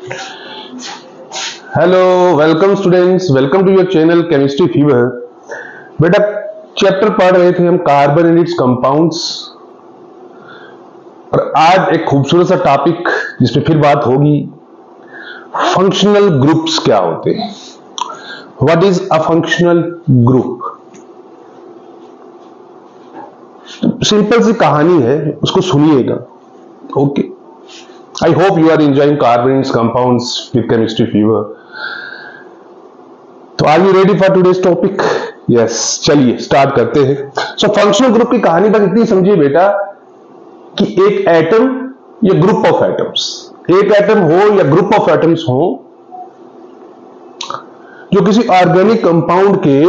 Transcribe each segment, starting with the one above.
Hello, welcome students, welcome to your channel chemistry fever. बेटा, chapter पढ़ रहे थे हम कार्बन एंड इट्स कंपाउंड्स, और आज एक खूबसूरत सा टॉपिक जिसपे फिर बात होगी, फंक्शनल ग्रुप्स क्या होते हैं। What is a functional group? Simple सी कहानी है, उसको सुनिएगा। Okay, I hope you are enjoying carbon and its compounds with chemistry fever. तो are you ready for today's topic? Yes, चलिए स्टार्ट करते हैं। सो फंक्शनल ग्रुप की कहानी बस इतनी समझिए बेटा कि एक एटम या ग्रुप ऑफ एटम्स, एक एटम हो या ग्रुप ऑफ एटम्स हो, जो किसी ऑर्गेनिक कंपाउंड के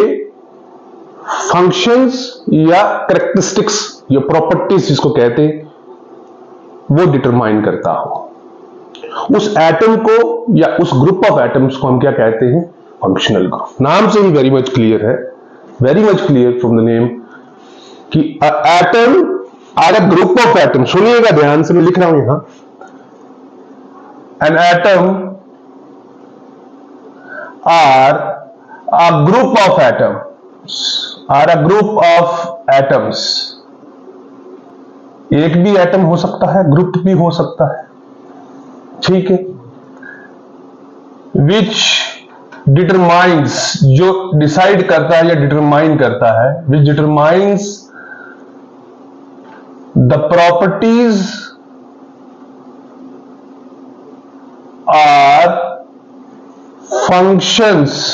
फंक्शंस या कैरेक्टरिस्टिक्स या प्रॉपर्टीज जिसको कहते हैं वो डिटरमाइन करता हो, उस एटम को या उस ग्रुप ऑफ एटम्स को हम क्या कहते हैं? Functional group. नाम से ही वेरी मच क्लियर है, very much clear from the name कि atom are a group of atom. सुनिएगा ध्यान से, मैं लिख रहा हूं यहां, an atom are a group of atoms, are a group of atoms. एक भी एटम हो सकता है, ग्रुप भी हो सकता है, ठीक है। विच डिटरमाइंस, जो डिसाइड करता है या डिटरमाइन करता है, which determines the properties or functions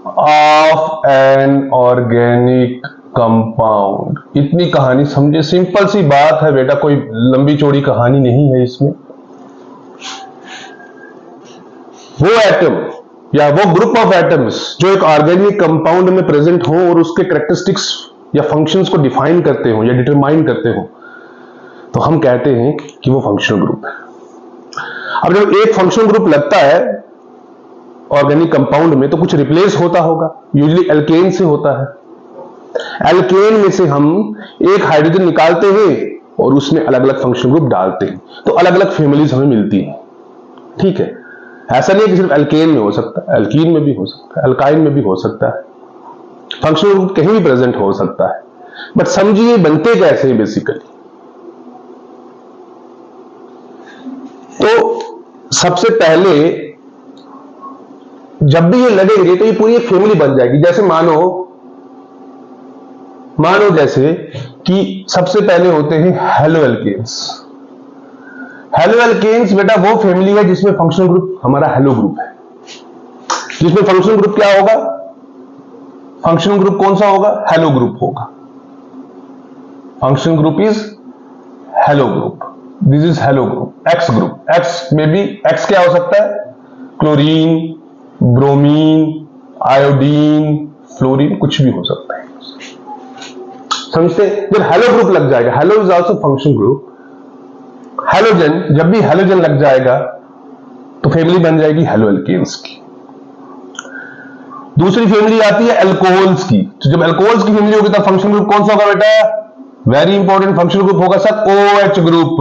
of an organic compound. इतनी कहानी समझे, सिंपल सी बात है बेटा, कोई लंबी चौड़ी कहानी नहीं है इसमें। वो एटम या वो ग्रुप ऑफ एटम्स जो एक ऑर्गेनिक कंपाउंड में प्रेजेंट हो और उसके कैरेक्टरिस्टिक्स या फंक्शंस को डिफाइन करते हो या डिटरमाइन करते हो, तो हम कहते हैं कि वो फंक्शनल ग्रुप है। अब जब एक फंक्शनल ग्रुप लगता है ऑर्गेनिक कंपाउंड में, तो कुछ रिप्लेस होता होगा, यूजुअली एल्केन से होता है। एल्केन में से हम एक हाइड्रोजन निकालते हैं और उसमें अलग अलग फंक्शनल ग्रुप डालते हैं, तो अलग अलग फैमिलीज हमें मिलती हैं, ठीक है। ऐसा नहीं है कि सिर्फ एल्केन में हो सकता है, एल्कीन में भी हो सकता है, एल्काइन में भी हो सकता है, फंक्शनल ग्रुप कहीं भी प्रेजेंट हो सकता है। बट समझिए बनते कैसे हैं बेसिकली। तो सबसे पहले जब भी ये लगेंगे तो ये पूरी एक फैमिली बन जाएगी। जैसे मानो जैसे कि सबसे पहले होते हैं हेलो एल्केन्स। हेलो एल्केन्स बेटा वो फैमिली है जिसमें फंक्शनल ग्रुप हमारा हेलो ग्रुप है, जिसमें फंक्शनल ग्रुप क्या होगा? फंक्शनल ग्रुप कौन सा होगा? हेलो ग्रुप होगा। Functional group is hello group, this is hello group. X group, x में भी एक्स क्या हो सकता है? क्लोरीन, ब्रोमीन, आयोडीन, फ्लोरीन, कुछ भी हो सकता है। समझते? जब हेलो ग्रुप लग जाएगा, hello is also functional group. Halogen, जब भी हेलोजन लग जाएगा तो फैमिली बन जाएगी हेलो एल्केन्स की। दूसरी फैमिली आती है अल्कोहल्स की। तो जब अल्कोहल्स की फैमिली होगी तब फंक्शनल ग्रुप कौन सा होगा बेटा? वेरी इंपॉर्टेंट फंक्शनल ग्रुप होगा sir OH group,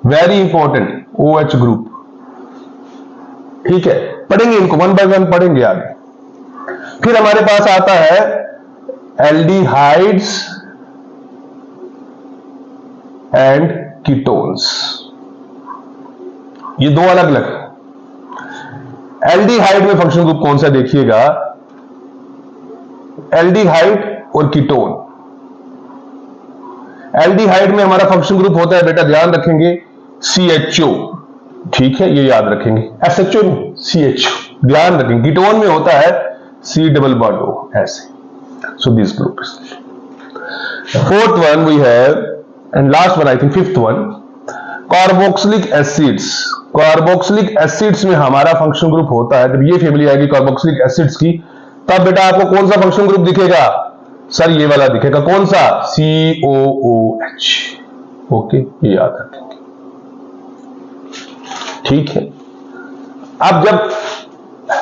very important OH group, ठीक है। पढ़ेंगे इनको वन बाय वन, पढ़ेंगे आगे। फिर हमारे पास आता है एल्डिहाइड्स एंड कीटोन्स। ये दो अलग अलग। एल्डिहाइड में फंक्शनल ग्रुप कौन सा देखिएगा? एल्डिहाइड और कीटोन। एल्डिहाइड में हमारा फंक्शनल ग्रुप होता है बेटा, ध्यान रखेंगे, CHO, ठीक है, ये याद रखेंगे। SHO नहीं, CHO, ध्यान रखेंगे। कीटोन में होता है C डबल बॉन्ड O, ऐसे। So this group is fourth one we have, and last one, I think fifth one, carboxylic acids. Carboxylic acids में हमारा फंक्शनल ग्रुप होता है, जब ये फैमिली आएगी कार्बोक्सिलिक एसिड्स की, तब बेटा आपको कौन सा फंक्शनल ग्रुप दिखेगा? सर ये वाला दिखेगा। कौन सा? COOH। ओके, ये याद रखेंगे, ठीक है। अब जब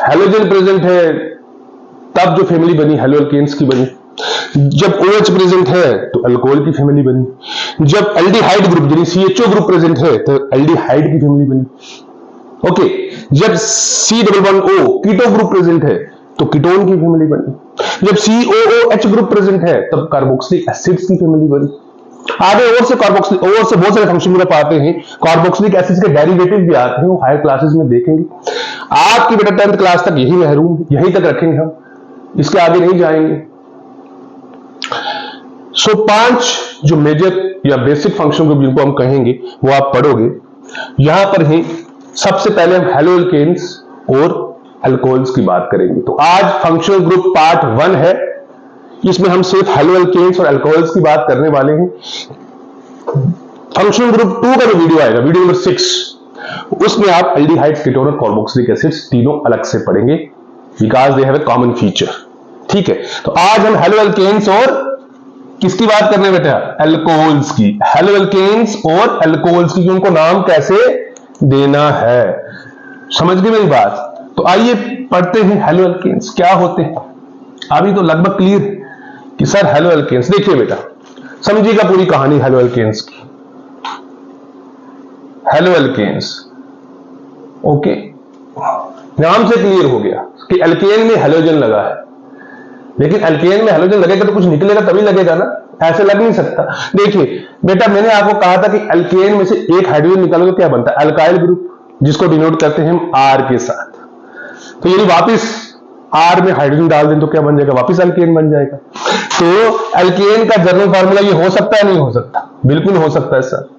हेलोजन प्रेजेंट है तब जो फैमिली बनी हेलो एल्केन्स की बनी। जब OH प्रेजेंट है तो अल्कोहल की फैमिली बनी। जब एल्डिहाइड ग्रुप यानी CHO ग्रुप प्रेजेंट है तो एल्डिहाइड की फैमिली बनी। ओके, जब C++O कीटो ग्रुप प्रेजेंट है तो कीटोन की फैमिली बनी। जब COOH ग्रुप प्रेजेंट है तब कार्बोक्सिलिक एसिड्स की फैमिली बनी। आगे और से बहुत सारे फंक्शन ग्रुप आते हैं, कार्बोक्सिलिक एसिड्स के डेरिवेटिव भी आते हैं, वो हायर क्लासेस में देखेंगे। आपकी बेटा 10th क्लास तक यही महरूम, यही तक रखेंगे हम, इसके आगे नहीं जाएंगे। सो 5 जो मेजर या बेसिक फंक्शन ग्रुप जिनको हम कहेंगे वो आप पढ़ोगे। यहां पर ही सबसे पहले हम हैलोएल्केन्स और अल्कोहल्स की बात करेंगे। तो आज फंक्शनल ग्रुप पार्ट 1 है, इसमें हम सिर्फ हैलोएल्केन्स और अल्कोहल्स की बात करने वाले हैं। फंक्शनल ग्रुप 2 का जो वीडियो आएगा, वीडियो नंबर 6, उसमें आप एल्डिहाइड, कीटोन और कार्बोक्सिलिक एसिड्स तीनों अलग से पढ़ेंगे, because they have a common feature. ठीक है, तो आज हम हैलोएल्केन्स और किसकी बात करने बेटा? अल्कोहल्स की। हैलोएल्केन्स और अल्कोहल्स की, उनको नाम कैसे देना है, समझ गए मेरी बात? तो आइए पढ़ते हैं हैलोएल्केन्स क्या होते हैं। अभी तो लगभग क्लियर कि सर हैलोएल्केन्स, देखिए बेटा समझिएगा पूरी कहानी हैलोएल्केन्स की। हैलोएल्केन्स, ओके, नाम से क्लियर हो गया कि एल्केन में हैलोजन लगा है, लेकिन एल्केन में हैलोजन लगेगा तो कुछ निकलेगा तभी लगेगा ना, ऐसे लग नहीं सकता। देखिए बेटा, मैंने आपको कहा था कि एल्केन में से एक हाइड्रोजन निकालोगे क्या बनता है? अल्काइल ग्रुप, जिसको डिनोट करते हैं हम R के साथ। तो यदि वापिस R में हाइड्रोजन डाल दें तो क्या बन जाएगा? वापिस अल्केन बन जाएगा। तो अल्केन का जनरल फार्मूला ये हो सकता है, नहीं हो सकता? बिल्कुल हो सकता है सर।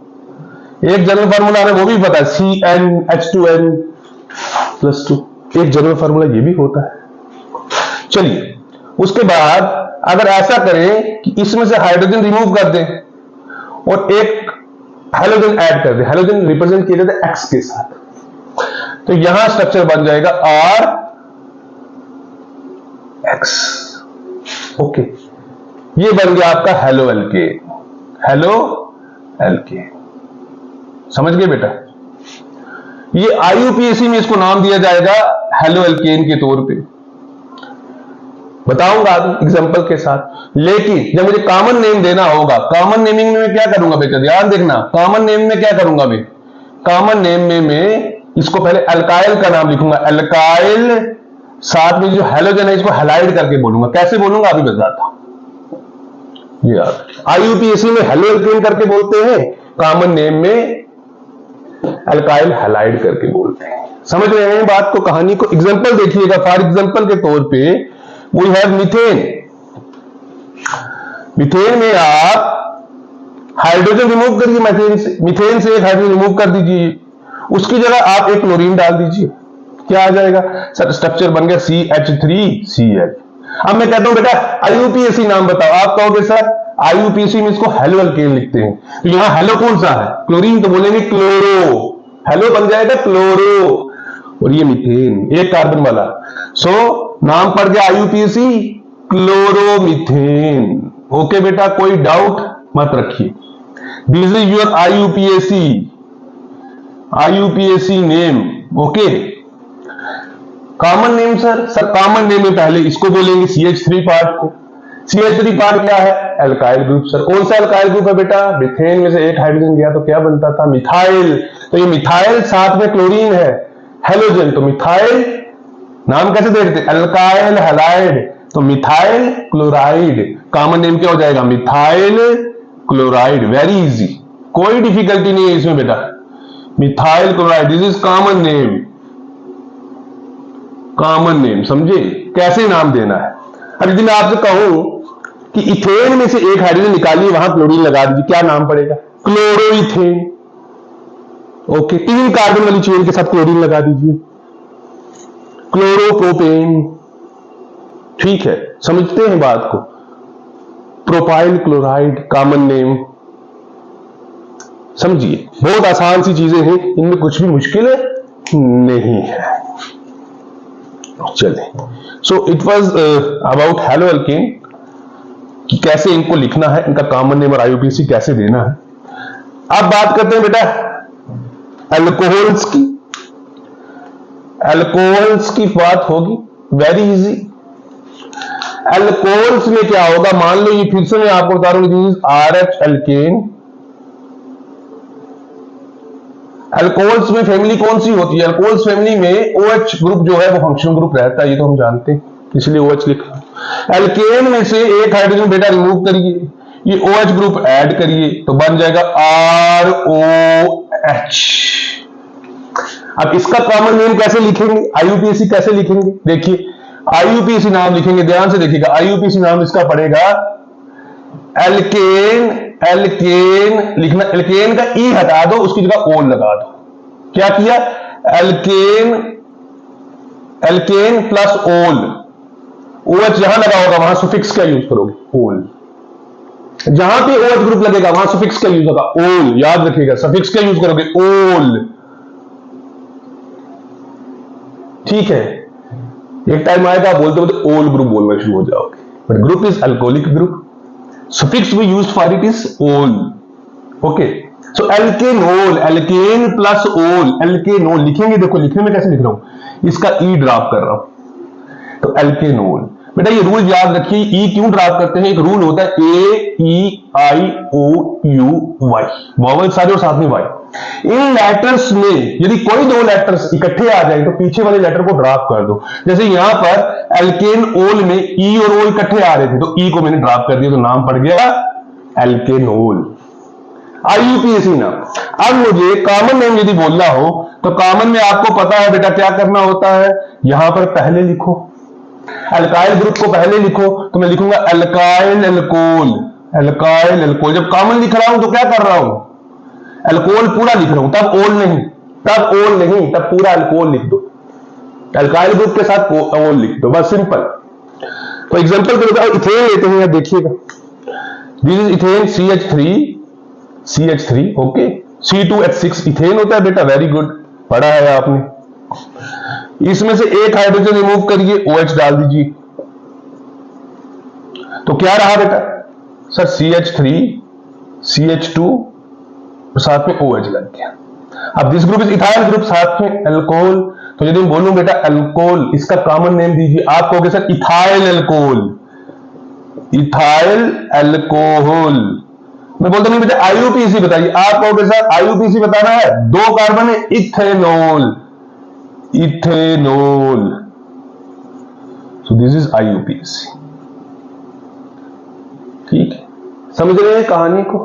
एक जनरल फार्मूला हमें वो भी पता है, CnH2n+2, एक जनरल फार्मूला ये भी होता है। चलिए, उसके बाद अगर ऐसा करें कि इसमें से हाइड्रोजन रिमूव कर दें और एक हैलोजन ऐड कर दें, हैलोजन रिप्रेजेंट किया जाता है X के साथ, तो यहां स्ट्रक्चर बन जाएगा RX। ओके, ये बन गया आपका हैलोएल्केन। हैलोएल्केन, समझ गए बेटा? ये IUPAC में इसको नाम दिया जाएगा हैलोएल्केन के तौर पे, बताऊंगा एग्जांपल के साथ। लेकिन जब मुझे कॉमन नेम देना होगा, कॉमन नेमिंग में मैं क्या करूंगा बेटा? ध्यान देखना, कॉमन नेम में क्या करूंगा मैं? कॉमन नेम में मैं इसको पहले अल्काइल का नाम लिखूंगा, अल्काइल, साथ में जो हैलोजन है इसको हैलाइड करके बोलूंगा। कैसे बोलूंगा अभी बताता हूं। ये IUPAC में हैलोएल्केन करके बोलते हैं, कॉमन नेम में अल्काइल हैलाइड करके बोलते हैं। समझ रहे हैं बात को, कहानी को? एग्जांपल देखिएगा, फॉर एग्जांपल के तौर पे वी हैव मीथेन। मीथेन में आप हाइड्रोजन रिमूव करिए, मीथेन से एक हाइड्रोजन रिमूव कर दीजिए, उसकी जगह आप एक क्लोरीन डाल दीजिए, क्या आ जाएगा? सर स्ट्रक्चर बन गया CH3CH। अब मैं कहता हूं बेटा IUPAC नाम बताओ, आप कहोगे सर IUPAC में इसको हैलोएल्केन लिखते हैं, तो यहां हैलो कौन सा है? क्लोरीन, तो बोलेंगे क्लोरो, हैलो बन जाएगा क्लोरो, और ये मीथेन, एक कार्बन वाला। सो नाम पड़ गया IUPAC, क्लोरोमीथेन। ओके बेटा, कोई डाउट मत रखिए। This is your IUPAC name. Okay, common name sir common name में पहले इसको बोलेंगे CH3 पार्ट को। CH3 पार्ट क्या है? Alkyl group. सर कौन सा अल्काइल ग्रुप है बेटा? मीथेन में से एक हाइड्रोजन गया तो क्या बनता था? मिथाइल। तो ये मिथाइल साथ में क्लोरीन है, हैलोजन, तो मिथाइल नाम कैसे दे देते? अल्काइल हैलाइड, तो मिथाइल क्लोराइड। कॉमन नेम क्या हो जाएगा? Methyl chloride. वेरी इजी, कोई डिफिकल्टी नहीं है इसमें बेटा, methyl chloride, this is common name. Common name समझे कैसे नाम देना है? अब यदि मैं आपसे कहूं कि इथेन में से एक हाइड्रोजन निकालिए, वहां क्लोरीन लगा दीजिए, क्या नाम पड़ेगा? क्लोरोइथेन। ओके, 3 कार्बन वाली चेन के साथ क्लोरीन लगा दीजिए, क्लोरोप्रोपेन। ठीक है, समझते हैं बात को? Propyl chloride, common name. समझिए, बहुत आसान सी चीजें हैं, इनमें कुछ भी मुश्किल नहीं है। चलिए, so it was about haloalkane कि कैसे इनको लिखना है, इनका कॉमन नेम और IUPAC कैसे देना है। अब बात करते हैं बेटा अल्कोहल्स की। अल्कोहल्स की बात होगी, वेरी इजी। अल्कोहल्स में क्या होगा? मान लो ये फिर से मैं आपको बता रहा हूं, this is RH alkane, alcohols में फैमिली कौन सी होती है? अल्कोहल्स फैमिली में OH ग्रुप जो है वो फंक्शनल ग्रुप रहता है, ये तो हम जानते हैं, इसलिए OH लिखा। एल्केन में से एक हाइड्रोजन बेटा रिमूव करिए, ये OH ग्रुप ऐड करिए तो बन जाएगा ROH। अब इसका कॉमन नेम कैसे लिखेंगे? IUPAC कैसे लिखेंगे? देखिए IUPAC नाम लिखेंगे, ध्यान से देखिएगा। IUPAC नाम इसका पड़ेगा एल्केन। एल्केन लिखना, एल्केन का ई हटा दो, उसकी जगह ओल लगा दो। क्या किया? एल्केन, एल्केन प्लस ओल। OH जहां लगा होगा वहां सुफिक्स क्या यूज करोगे? ओल। जहां पे OH ग्रुप लगेगा वहां सुफिक्स क्या यूज होगा? ओल। याद रखिएगा, सफिक्स क्या यूज करोगे? ओल। ठीक है, एक टाइम आएगा बोलते बोलते ओल ग्रुप बोलना शुरू हो जाओगे, but group is alcoholic group, suffix we used for it is ol. Okay, so alkanol, alkane plus ol, alkanol लिखेंगे। देखो लिखने में कैसे लिख रहा हूं, इसका ई ड्रॉप कर रहा हूं, तो alkanol। बेटा ये रूल याद रखिए, ई क्यों ड्रॉप करते हैं? एक रूल होता है AEIOU, वॉवल सारे और साथ में वाई। इन लेटर्स में यदि कोई दो लेटर्स इकट्ठे आ जाए तो पीछे वाले लेटर को ड्रॉप कर दो। जैसे यहां पर एल्केन ओल में ई और ओ इकट्ठे आ रहे थे तो ई को मैंने ड्रॉप कर दिया तो नाम पड़ गया एल्केनोल। IUPAC नाम। अब मुझे कॉमन नेम यदि बोलना हो तो कॉमन में आपको पता है बेटा क्या करना होता है, यहां पर पहले लिखो अल्काइल ग्रुप को, पहले लिखो तो मैं लिखूंगा अल्काइल एल्कोल। Alkyl alcohol. जब कॉमन लिख रहा हूं तो क्या कर रहा हूं? अल्कोहल पूरा लिख रहा हूं, तब ओल नहीं, तब ओल नहीं, तब पूरा अल्कोहल लिख दो। अल्काइल ग्रुप के साथ ओल लिख दो, बस सिंपल। तो एग्जांपल के लिए इथेन लेते हैं, देखिएगा this is ethane CH3 okay, C2H6 ethane होता है बेटा, वेरी गुड, पढ़ा है आपने। इसमें से एक हाइड्रोजन रिमूव करिए, OH डाल दीजिए, तो क्या रहा बेटा? सर CH3 CH2 साथ में OH लग गया। अब this group is ethyl group, साथ में अल्कोहल, तो यदि मैं बोलूं बेटा अल्कोहल, इसका कॉमन नेम दीजिए, आप कहोगे sir ethyl alcohol. Ethyl alcohol. मैं बोलता नहीं बेटा IUPAC बताइए, आप कहोगे सर IUPAC बताना है, दो कार्बन है, ethanol. Ethanol, so this is IUPAC। ठीक है, समझ रहे हैं कहानी को?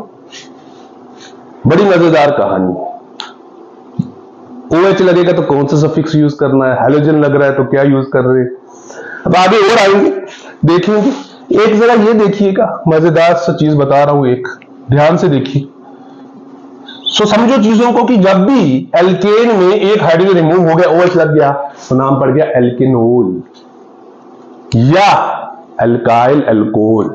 बड़ी मजेदार कहानी है। OH लगेगा तो कौन सा सफिक्स यूज करना है, हैलोजन लग रहा है तो क्या यूज कर रहे हैं। अब आगे और आएंगे, देखेंगे। एक जरा ये देखिएगा, मजेदार सा चीज बता रहा हूं, एक ध्यान से देखिए। सो समझो चीजों को कि जब भी एल्केन में एक हाइड्रोजन रिमूव हो गया, OH लग गया, तो नाम पड़ गया एल्केनोल या अल्काइल अल्कोहल।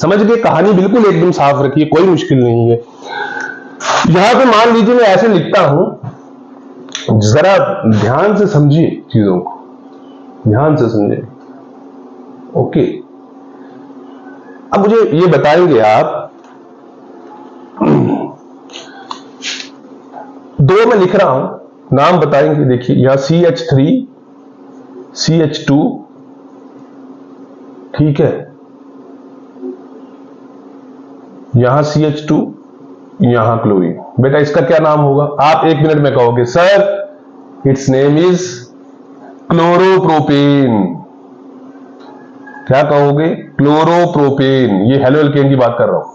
समझ गए? कहानी बिल्कुल एकदम साफ रखिए, कोई मुश्किल नहीं है। यहां पे मान लीजिए मैं ऐसे लिखता हूं, जरा ध्यान से समझिए चीजों को, ध्यान से समझिए। ओके, अब मुझे ये बताएंगे आप, दो में लिख रहा हूं, नाम बताएंगे। देखिए यहां CH3 CH2, ठीक है, यहां CH2, यहां क्लोरीन। बेटा इसका क्या नाम होगा? आप एक मिनट में कहोगे sir it's name is chloropropane. क्या कहोगे? क्लोरोप्रोपेन। ये हेलो एल्केन की बात कर रहा हूं,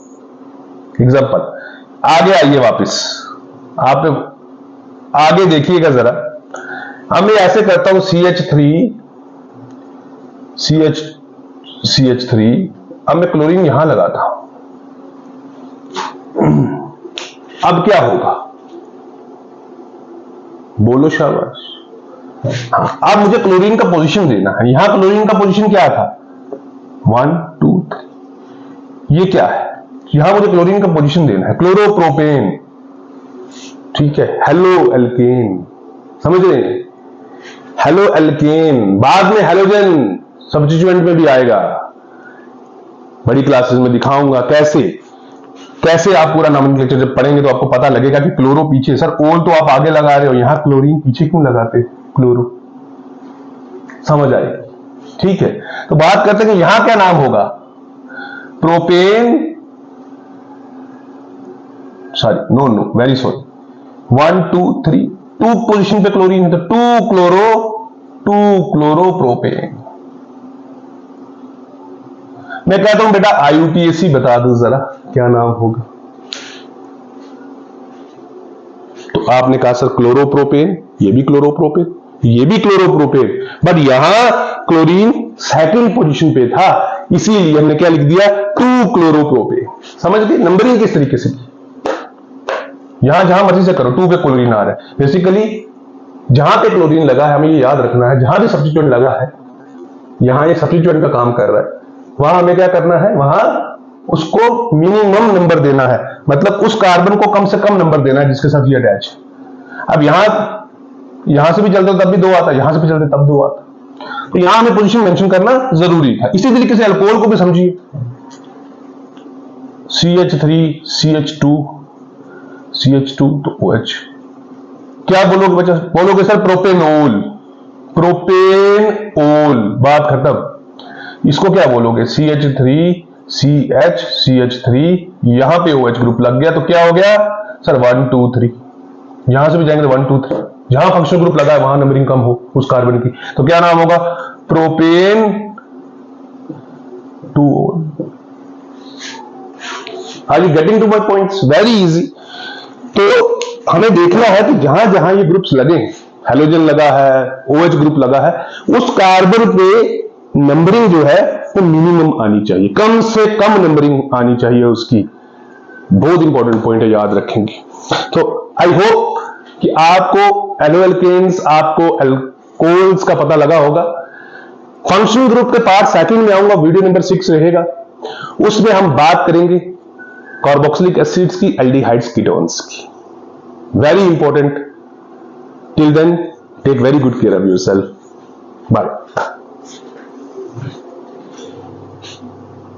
एग्जांपल। आगे आइए वापस, आप आगे देखिएगा जरा। अब मैं ऐसे करता हूं CH3, अब मैं क्लोरीन यहां लगाता हूं। अब क्या होगा? बोलो शाबाश। अब मुझे क्लोरीन का पोजीशन देना है। यहां क्लोरीन का पोजीशन क्या था? 1 2 3। ये क्या है? यहां मुझे क्लोरीन का पोजीशन देना है, क्लोरोप्रोपेन। ठीक है, हेलो एल्केन, समझ रहे हैं? हेलो एल्केन, बाद में हेलोजन सब्स्टिट्यूएंट में भी आएगा, बड़ी क्लासेस में दिखाऊंगा कैसे आप पूरा नॉमेनक्लेचर जब पढ़ेंगे तो आपको पता लगेगा कि क्लोरो पीछे। सर ओल तो आप आगे लगा रहे हो, यहां क्लोरीन पीछे क्यों लगाते? क्लोरो, समझ आए? ठीक है, तो बात करते हैं कि यहां क्या नाम होगा? Propane, sorry know very sorry, 1 2 3, 2 position पे क्लोरीन है तो 2 क्लोरोप्रोपेन। मैं कहता हूं बेटा IUPAC बता दो जरा क्या नाम होगा। तो आपने कहा सर क्लोरोप्रोपेन, ये भी क्लोरोप्रोपेन, ये भी क्लोरोप्रोपेन, बट यहां क्लोरीन सेकंड पोजीशन पे था, इसीलिए हमने क्या लिख दिया 2 क्लोरोप्रोपेन। समझ गए नंबरिंग किस तरीके से की। यहां जहां मर्जी से करो 2 पे क्लोरीन आ रहा है। बेसिकली जहां पे क्लोरीन लगा है हमें ये याद रखना है, जहां भी सब्स्टिट्यूएंट लगा है, यहां ये सब्स्टिट्यूएंट का काम कर रहा है, वहां हमें क्या करना है, वहां उसको मिनिमम नंबर देना है, मतलब उस कार्बन को कम से कम नंबर देना है जिसके साथ ये अटैच। अब यहां से भी चलते तब भी 2 आता, यहां से भी चलते तब 2 आता, तो यहां हमें पोजीशन मेंशन करना जरूरी था। इसी तरीके से अल्कोहल को भी समझिए, CH3 CH2 CH2 तो OH। क्या बोलोगे बच्चा? बोलोगे सर प्रोपेनोल, प्रोपेनोल, बात खत्म। इसको क्या बोलोगे? CH3 CH CH3, यहां पे OH ग्रुप लग गया तो क्या हो गया सर 1 2 3, यहां से भी जाएंगे तो 1 2 3, जहां फंक्शनल ग्रुप लगा है वहां नंबरिंग कम हो उस कार्बन की, तो क्या नाम होगा? Propane 2। Are you getting to my points? Very easy. तो हमें देखना है कि जहां जहां ये ग्रुप्स लगे, हेलोजन लगा है, OH ग्रुप लगा है, उस कार्बन पे नंबरिंग जो है वो मिनिमम आनी चाहिए, कम से कम नंबरिंग आनी चाहिए उसकी। बहुत इंपॉर्टेंट पॉइंट है, याद रखेंगे। तो आई होप कि आपको एल्केन्स, आपको एल्कोहल्स का पता लगा होगा। फंक्शनल ग्रुप के पार्ट सेकंड में आऊंगा, वीडियो नंबर 6 रहेगा, उसमें हम बात करेंगे कार्बोक्सिलिक एसिड्स की, एल्डिहाइड्स, कीटोन्स की। Very important. Till then take very good care of yourself. Bye.